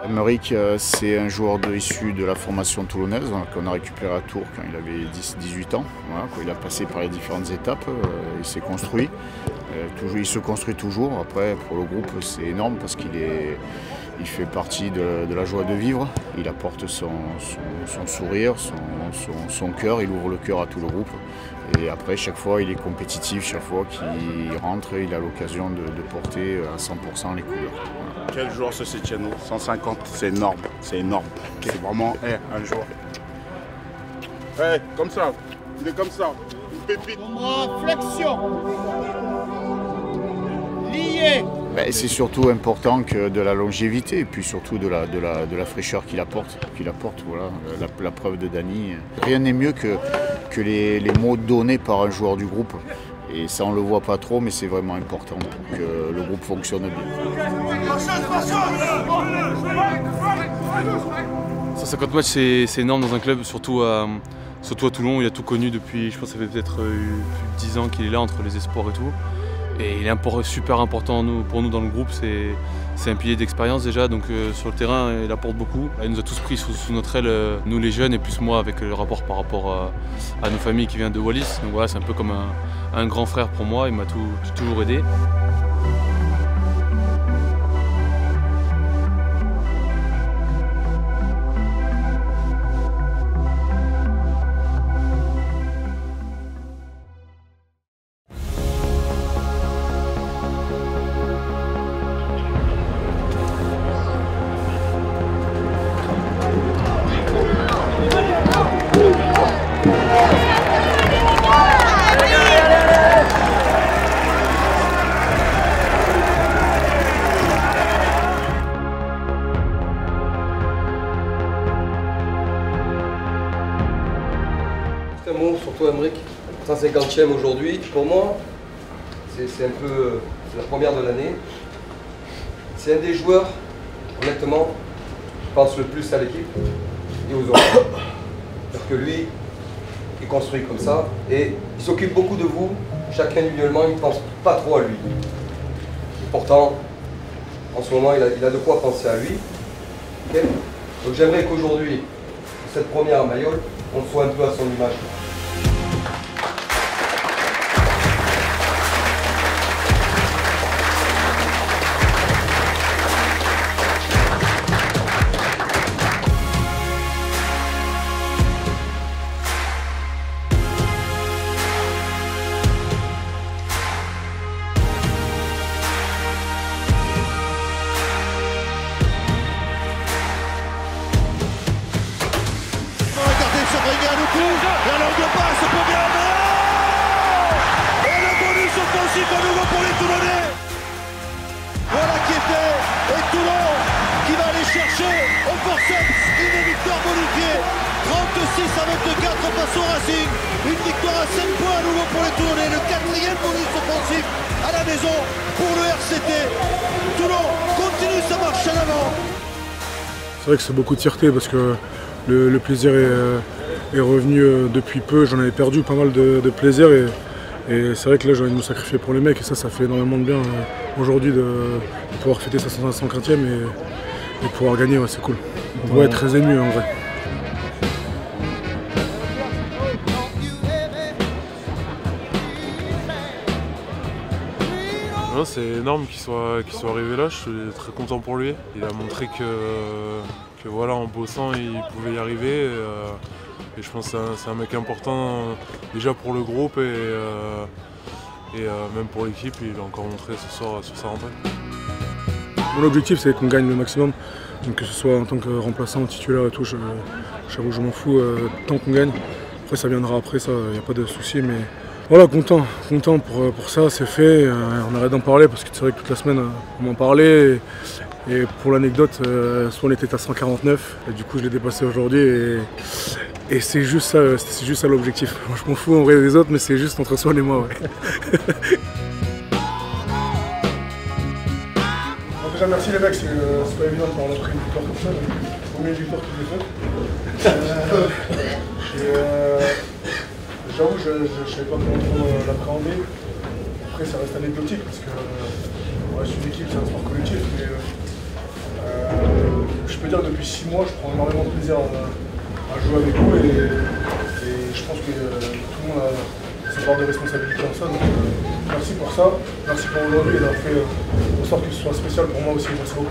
Aymeric, c'est un joueur issu de la formation toulonnaise qu'on a récupéré à Tours quand il avait 18 ans. Voilà, quand il a passé par les différentes étapes, il s'est construit. Il se construit toujours. Après, pour le groupe, c'est énorme parce qu'il fait partie de la joie de vivre. Il apporte son sourire, son cœur, il ouvre le cœur à tout le groupe. Et après, chaque fois, il est compétitif, chaque fois qu'il rentre, il a l'occasion de porter à 100% les couleurs. Voilà. Quel joueur ce Settiano? 150, c'est énorme, c'est énorme. Okay. C'est vraiment un joueur. Comme ça, il est comme ça, une pépite. Flexion. Lié. C'est surtout important que de la longévité et puis surtout de la fraîcheur qu'il apporte. Voilà, la preuve de Dany. Rien n'est mieux que les mots donnés par un joueur du groupe. Et ça on ne le voit pas trop, mais c'est vraiment important pour que le groupe fonctionne bien. 150 matchs c'est énorme dans un club, surtout à Toulon. Il a tout connu depuis, je pense que ça fait peut-être plus de 10 ans qu'il est là entre les espoirs et tout. Et il est super important pour nous dans le groupe, c'est un pilier d'expérience déjà, donc sur le terrain il apporte beaucoup. Il nous a tous pris sous notre aile, nous les jeunes et plus moi avec le rapport par rapport à nos familles qui viennent de Wallis. Donc voilà, c'est un peu comme un grand frère pour moi, il m'a toujours aidé. Un mot sur toi, Aymeric. 150e aujourd'hui. Pour moi, c'est un peu la première de l'année. C'est un des joueurs, honnêtement, qui pense le plus à l'équipe et aux autres. C'est-à-dire que lui, il construit comme ça et il s'occupe beaucoup de vous. Chacun individuellement, il ne pense pas trop à lui. Et pourtant, en ce moment, il a de quoi penser à lui. Okay. Donc j'aimerais qu'aujourd'hui, cette première à Mayol, on soit un peu à son image. La longue passe pour Guérin. Et le bonus offensif à nouveau pour les Toulonnais. Voilà qui est fait. Et Toulon qui va aller chercher au forceps une victoire bonifiée. 36 à 24 face au Racing. Une victoire à 5 points à nouveau pour les Toulonnais. Le 4e bonus offensif à la maison pour le RCT. Toulon continue sa marche en avant. C'est vrai que c'est beaucoup de fierté parce que le plaisir est revenu depuis peu. J'en avais perdu pas mal de plaisir et c'est vrai que là j'ai envie de me sacrifier pour les mecs et ça fait énormément de bien aujourd'hui de pouvoir fêter sa 150e et pouvoir gagner, ouais, c'est cool. On pourrait être très ému en vrai. C'est énorme qu'il soit arrivé là, je suis très content pour lui. Il a montré que voilà, en bossant il pouvait y arriver et je pense que c'est un mec important déjà pour le groupe et même pour l'équipe. Il a encore montré ce soir sur sa rentrée. Mon objectif c'est qu'on gagne le maximum, donc que ce soit en tant que remplaçant, titulaire et tout, j'avoue je m'en fous tant qu'on gagne. Après ça viendra après, ça, il n'y a pas de souci, mais voilà, content pour ça, c'est fait. On arrête d'en parler parce que c'est vrai que toute la semaine on m'en parlait. Et pour l'anecdote, soit on était à 149 et du coup je l'ai dépassé aujourd'hui et c'est juste ça l'objectif. Moi je m'en fous en vrai des autres, mais c'est juste entre Swan et moi. Ouais. Déjà merci les mecs, c'est pas évident de prendre après une victoire comme ça, au milieu de victoire qui est faite. J'avoue, je ne savais pas comment l'appréhender. Après, ça reste anecdotique parce que c'est une équipe, c'est un sport collectif. Mais je peux dire que depuis 6 mois, je prends énormément de plaisir à jouer avec vous et je pense que tout le monde a sa part de responsabilité en ça. Donc, merci pour ça, merci pour aujourd'hui et d'avoir fait en sorte que ce soit spécial pour moi aussi. Merci beaucoup.